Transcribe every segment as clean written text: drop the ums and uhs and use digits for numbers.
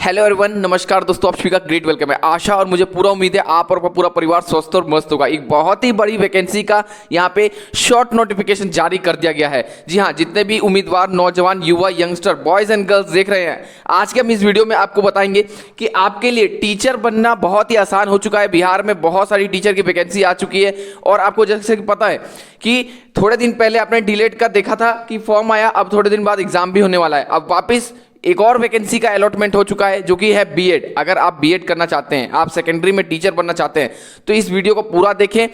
Hello everyone, नमस्कार दोस्तों, आप सभी का ग्रेट वेलकम है। आशा और मुझे पूरा उम्मीद है आप और आपका पूरा परिवार स्वस्थ और मस्त होगा। एक बहुत ही बड़ी वैकेंसी का यहाँ पे शॉर्ट नोटिफिकेशन जारी कर दिया गया है। जी हाँ, जितने भी उम्मीदवार नौजवान युवा यंगस्टर बॉयज एंड गर्ल्स देख रहे हैं, आज के हम इस वीडियो में आपको बताएंगे कि आपके लिए टीचर बनना बहुत ही आसान हो चुका है। बिहार में बहुत सारी टीचर की वैकेंसी आ चुकी है और आपको जैसे कि पता है कि थोड़े दिन पहले आपने डीलेट का देखा था कि फॉर्म आया, अब थोड़े दिन बाद एग्जाम भी होने वाला है। अब वापस एक और वैकेंसी का अलॉटमेंट हो चुका है जो कि है बीएड। अगर आप बीएड करना चाहते हैं, आप सेकेंडरी में टीचर बनना चाहते हैं, तो इस वीडियो को पूरा देखें।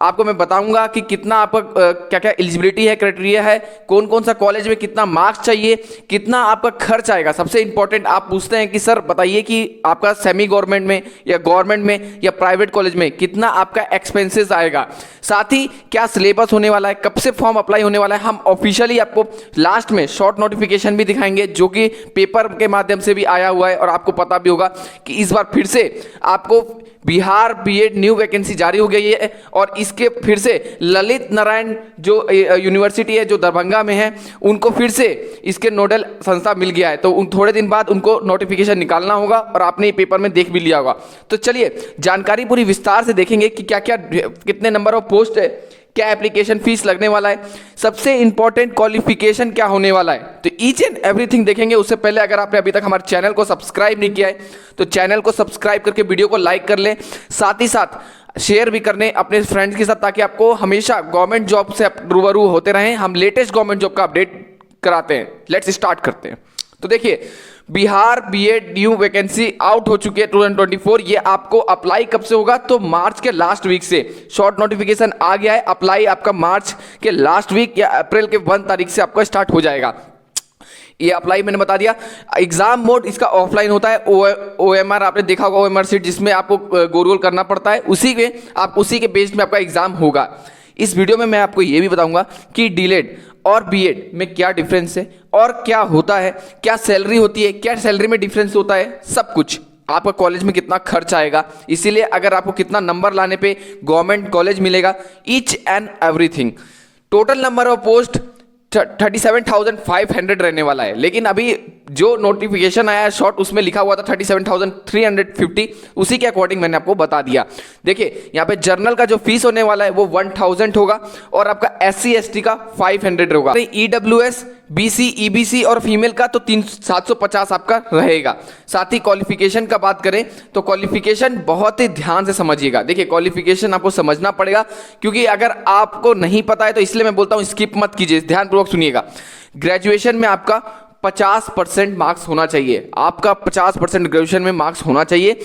आपको मैं बताऊंगा कि कितना आपका क्या क्या एलिजिबिलिटी है, क्राइटेरिया है, कौन कौन सा कॉलेज में कितना मार्क्स चाहिए, कितना आपका खर्च आएगा। सबसे इंपॉर्टेंट, आप पूछते हैं कि सर बताइए कि आपका सेमी गवर्नमेंट में या गवर्नमेंट में या प्राइवेट कॉलेज में कितना आपका एक्सपेंसेस आएगा, साथ ही क्या सिलेबस होने वाला है, कब से फॉर्म अप्लाई होने वाला है। हम ऑफिशियली आपको लास्ट में शॉर्ट नोटिफिकेशन भी दिखाएंगे जो कि पेपर के माध्यम से भी आया हुआ है। और आपको पता भी होगा कि इस बार फिर से आपको बिहार बीएड न्यू वैकेंसी जारी हो गई है और इसके फिर से ललित नारायण जो यूनिवर्सिटी है जो दरभंगा में है, उनको फिर से इसके नोडल संस्था मिल गया है। तो उन थोड़े दिन बाद उनको नोटिफिकेशन निकालना होगा और आपने पेपर में देख भी लिया होगा। तो चलिए जानकारी पूरी विस्तार से देखेंगे कि क्या क्या कितने नंबर ऑफ पोस्ट है, क्या एप्लीकेशन फीस लगने वाला है, सबसे इंपॉर्टेंट क्वालिफिकेशन क्या होने वाला है। तो ईच एंड एवरीथिंग देखेंगे। उससे पहले अगर आपने अभी तक हमारे चैनल को सब्सक्राइब नहीं किया है तो चैनल को सब्सक्राइब करके वीडियो को लाइक कर लें, साथ ही साथ शेयर भी करने अपने फ्रेंड्स के साथ, ताकि आपको हमेशा गवर्नमेंट जॉब से रूबरू होते रहें। हम लेटेस्ट गवर्नमेंट जॉब का अपडेट कराते हैं। लेट्स स्टार्ट करते हैं। तो देखिए, Bihar BEd new vacancy out हो चुकी है 2024। ये आपको अप्लाई कब से होगा, तो मार्च के लास्ट वीक से शॉर्ट नोटिफिकेशन आ गया है। अप्लाई आपका मार्च के लास्ट वीक या अप्रैल के 1 तारीख से आपका स्टार्ट हो जाएगा। ये अप्लाई मैंने बता दिया। एग्जाम मोड इसका ऑफलाइन होता है। ओएमआर आपने देखा होगा, ओएमआर सीट जिसमें आपको गोल करना पड़ता है, उसी के बेस में आपका एग्जाम होगा। इस वीडियो में मैं आपको ये भी बताऊंगा कि डीलेड और बीएड में क्या डिफरेंस है और क्या होता है, क्या सैलरी होती है, क्या सैलरी में डिफरेंस होता है, सब कुछ आपका कॉलेज में कितना खर्च आएगा, इसीलिए अगर आपको कितना नंबर लाने पे गवर्नमेंट कॉलेज मिलेगा, each and everything. Total number of post 37,500 रहने वाला है, लेकिन अभी जो नोटिफिकेशन आया है शॉर्ट, उसमें लिखा हुआ था 37,350। उसी के अकॉर्डिंग मैंने आपको बता दिया। देखिए यहाँ पे जर्नल का जो फीस होने वाला है वो 1000 होगा और आपका SC ST का 500 होगा। EWS BC EBC और फीमेल का तो 750 आपका रहेगा। साथ ही क्वालिफिकेशन का बात करें तो क्वालिफिकेशन बहुत ही ध्यान से समझिएगा। देखिए क्वालिफिकेशन आपको समझना पड़ेगा, क्योंकि अगर आपको नहीं पता है तो इसलिए मैं बोलता हूँ स्किप मत कीजिए, ध्यानपूर्वक सुनिएगा। ग्रेजुएशन में आपका 50% मार्क्स होना चाहिए। आपका 50% ग्रेजुएशन में मार्क्स होना चाहिए।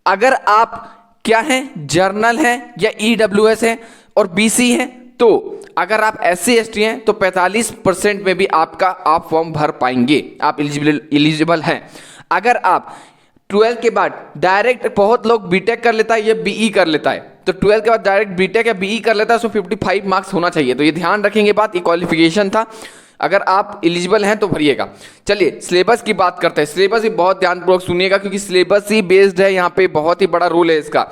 अगर आप क्या हैं, जर्नल हैं या EWS हैं और BC हैं, तो अगर आप SC ST हैं तो 45% में भी आप फॉर्म भर पाएंगे, आप एलिजिबल हैं। अगर आप 12 के बाद डायरेक्ट, बहुत लोग बीटेक कर लेता है या BE कर लेता है, तो 12 के बाद डायरेक्ट बीटेक या BE कर लेता है, तो 55 मार्क्स होना चाहिए। तो ये ध्यान रखेंगे बात, ये क्वालिफिकेशन था। अगर आप एलिजिबल हैं तो भरिएगा। चलिए सिलेबस की बात करते हैं। सिलेबस भी बहुत ध्यानपूर्वक सुनिएगा, क्योंकि सिलेबस ही बेस्ड है, यहाँ पे बहुत ही बड़ा रोल है इसका।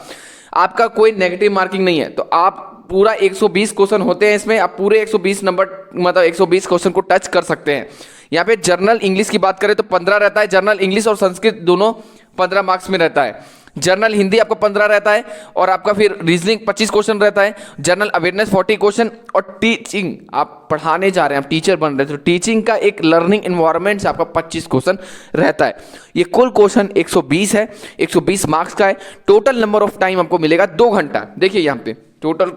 आपका कोई नेगेटिव मार्किंग नहीं है, तो आप पूरा 120 क्वेश्चन होते हैं इसमें, आप पूरे 120 नंबर मतलब 120 क्वेश्चन को टच कर सकते हैं। यहाँ पे जर्नल इंग्लिश की बात करें तो 15 रहता है। जर्नल इंग्लिश और संस्कृत दोनों 15 मार्क्स में रहता है। जर्नल हिंदी आपका 15 रहता है और आपका फिर रीजनिंग 25 क्वेश्चन रहता है। जनरल अवेयरनेस 40 क्वेश्चन और टीचिंग, आप पढ़ाने जा रहे हैं, आप टीचर बन रहे हैं, तो टीचिंग का एक लर्निंग एनवायरनमेंट से आपका 25 क्वेश्चन रहता है। ये कुल क्वेश्चन 120 है, 120 मार्क्स का है। टोटल नंबर ऑफ टाइम आपको मिलेगा 2 घंटा। देखिए यहाँ पे टोटल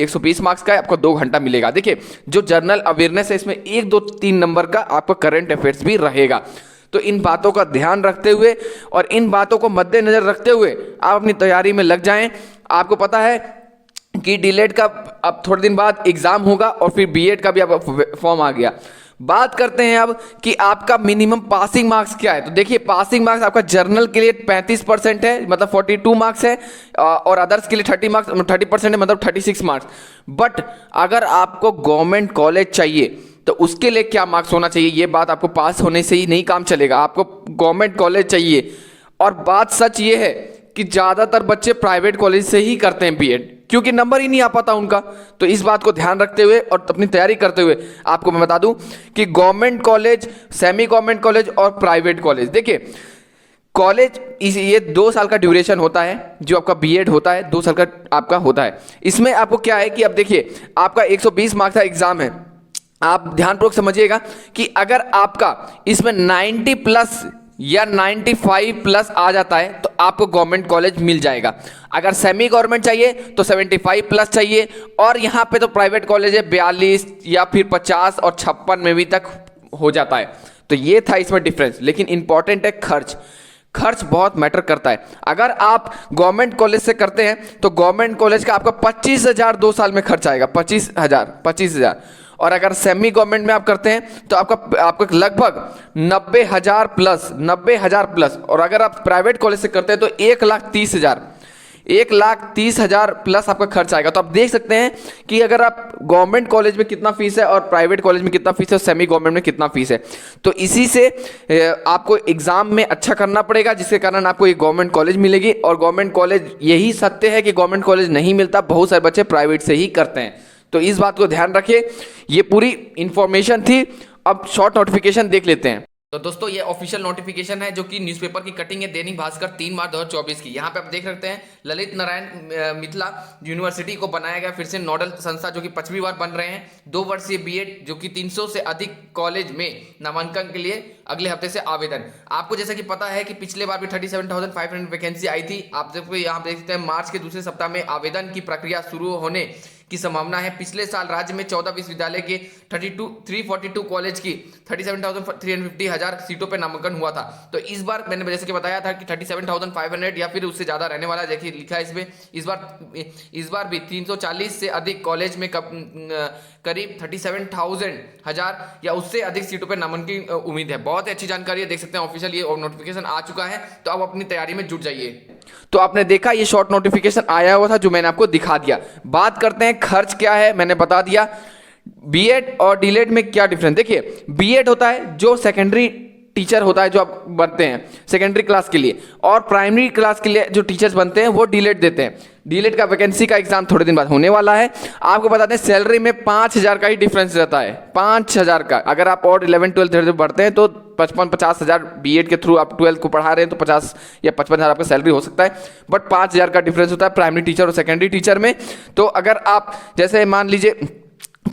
120 मार्क्स का है, आपको 2 घंटा मिलेगा। देखिए जो जनरल अवेयरनेस है इसमें 1 2 3 नंबर का आपका करंट अफेयर्स भी रहेगा। तो इन बातों का ध्यान रखते हुए और इन बातों को मद्देनजर रखते हुए आप अपनी तैयारी में लग जाएं। आपको पता है कि डीलेट का अब थोड़े दिन बाद एग्जाम होगा और फिर बीएड का भी अब फॉर्म आ गया। बात करते हैं अब कि आपका मिनिमम पासिंग मार्क्स क्या है। तो देखिए पासिंग मार्क्स आपका जर्नल के लिए 35% है, मतलब 42 मार्क्स है, और अदर्स के लिए 30% है, मतलब 36 मार्क्स। बट अगर आपको गवर्नमेंट कॉलेज चाहिए तो उसके लिए क्या मार्क्स होना चाहिए, ये बात आपको पास होने से ही नहीं काम चलेगा, आपको गवर्नमेंट कॉलेज चाहिए। और बात सच ये है कि ज़्यादातर बच्चे प्राइवेट कॉलेज से ही करते हैं बीएड, क्योंकि नंबर ही नहीं आ पाता उनका। तो इस बात को ध्यान रखते हुए और अपनी तैयारी करते हुए आपको मैं बता दूं कि government college, semi government college और प्राइवेट कॉलेज, देखिए कॉलेज ये 2 साल का ड्यूरेशन होता है, जो आपका बीएड होता है 2 साल का आपका होता है। इसमें आपको क्या है कि अब देखिए आपका 120 मार्क्स का एग्जाम है, आप ध्यानपूर्वक समझिएगा कि अगर आपका इसमें 90 प्लस या 95 प्लस आ जाता है तो आपको गवर्नमेंट कॉलेज मिल जाएगा। अगर सेमी गवर्नमेंट चाहिए तो 75 प्लस चाहिए, और यहाँ पे तो प्राइवेट कॉलेज है 42 या फिर 50 और 56 में भी तक हो जाता है। तो ये था इसमें डिफरेंस। लेकिन इंपॉर्टेंट है खर्च, खर्च बहुत मैटर करता है। अगर आप गवर्नमेंट कॉलेज से करते हैं तो गवर्नमेंट कॉलेज का आपका 25,000 2 साल में खर्च आएगा, 25,000। और अगर सेमी गवर्नमेंट में आप करते हैं तो आपका लगभग 90,000 प्लस। और अगर आप प्राइवेट कॉलेज से करते हैं तो 1,30,000 प्लस आपका खर्च आएगा। तो आप देख सकते हैं कि अगर आप गवर्नमेंट कॉलेज में कितना फीस है और प्राइवेट कॉलेज में कितना फीस है और सेमी गवर्नमेंट में कितना फीस है। तो इसी से आपको एग्जाम में अच्छा करना पड़ेगा, जिसके कारण आपको ये गवर्नमेंट कॉलेज मिलेगी। और गवर्नमेंट कॉलेज, यही सत्य है कि गवर्नमेंट कॉलेज नहीं मिलता, बहुत सारे बच्चे प्राइवेट से ही करते हैं। तो इस बात को ध्यान रखिए। ये पूरी इंफॉर्मेशन थी। अब शॉर्ट नोटिफिकेशन देख लेते हैं। तो दोस्तों ये ऑफिशियल नोटिफिकेशन है जो कि न्यूज़पेपर की कटिंग है दैनिक भास्कर 3 मार्च 2024 की। यहाँ पे आप देख सकते हैं ललित नारायण मिथिला यूनिवर्सिटी को बनाया गया फिर से नोडल संस्था, जो कि 5वीं बार बन रहे हैं। 2 वर्षीय बीएड, जो कि 300 से अधिक कॉलेज में नामांकन के लिए अगले हफ्ते से आवेदन। आपको जैसा कि पता है कि पिछले बार भी 37,500 वैकेंसी आई थी। आप जब यहाँ देख सकते हैं मार्च के दूसरे सप्ताह में आवेदन की प्रक्रिया शुरू होने की संभावना है। पिछले साल राज्य में 14 विश्वविद्यालय के 342 कॉलेज की 37,350 सीटों पर नामांकन हुआ था। तो इस बार मैंने जैसे कि बताया था कि 37,500 या फिर उससे ज़्यादा रहने वाला, देखिए लिखा है इसमें। इस बार भी 340 से अधिक कॉलेज में करीब 37,000 या उससे अधिक सीटों पर नामांकन की उम्मीद है। बहुत ही अच्छी जानकारी है, देख सकते हैं ऑफिशियल ये नोटिफिकेशन आ चुका है। तो आप अपनी तैयारी में जुट जाइए। तो आपने देखा ये शॉर्ट नोटिफिकेशन आया हुआ था जो मैंने आपको दिखा दिया। बात करते हैं खर्च क्या है, मैंने बता दिया। बीएड और डीएड में क्या डिफरेंस, देखिए बीएड होता है जो सेकेंडरी टीचर होता है, जो आप बनते हैं सेकेंडरी क्लास के लिए, और प्राइमरी क्लास के लिए जो टीचर्स बनते हैं वो डीएड देते हैं। डीएड का वैकेंसी का एग्जाम थोड़े दिन बाद होने वाला है। आपको बता दें सैलरी में 5,000 का ही डिफरेंस रहता है, 5,000 का। अगर आप और 11 12 बढ़ते हैं तो 55-50,000 बीएड के थ्रू आप 12th को पढ़ा रहे हैं तो 50 या 55,000 आपका सैलरी हो सकता है। बट 5,000 का डिफरेंस होता है प्राइमरी टीचर और सेकेंडरी टीचर में। तो अगर आप जैसे मान लीजिए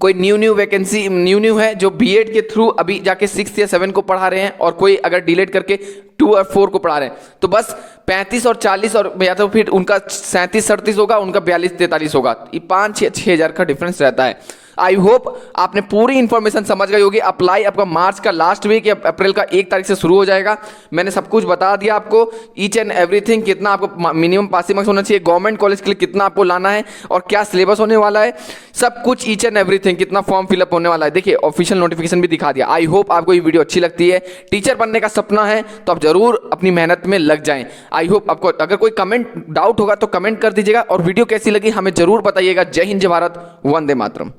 कोई न्यू वैकेंसी न्यू है जो बीएड के थ्रू अभी जाके 6 या 7 को पढ़ा रहे हैं, और कोई अगर डीलेट करके 2 और 4 को पढ़ा रहे हैं, तो बस 35 और 40 और या तो फिर उनका 37-38 होगा, उनका 42-43 होगा। ये 5-6 हज़ार का डिफरेंस रहता है। आई होप आपने पूरी इंफॉर्मेशन समझ गई होगी। अप्लाई आपका मार्च का लास्ट वीक या अप्रैल का 1 तारीख से शुरू हो जाएगा। मैंने सब कुछ बता दिया आपको, ईच एंड एवरीथिंग, कितना आपको मिनिमम पासिंग मार्क्स होना चाहिए, गवर्नमेंट कॉलेज के लिए कितना आपको लाना है और क्या सिलेबस होने वाला है, सब कुछ ईच एंड एवरीथिंग, कितना फॉर्म फिलअप होने वाला है। देखिए ऑफिशियल नोटिफिकेशन भी दिखा दिया। आई होप आपको ये वीडियो अच्छी लगती है। टीचर बनने का सपना है तो आप जरूर अपनी मेहनत में लग जाएं। आई होप आपको, अगर कोई कमेंट डाउट होगा तो कमेंट कर दीजिएगा, और वीडियो कैसी लगी हमें जरूर बताइएगा। जय हिंद, जय भारत, वंदे मातरम।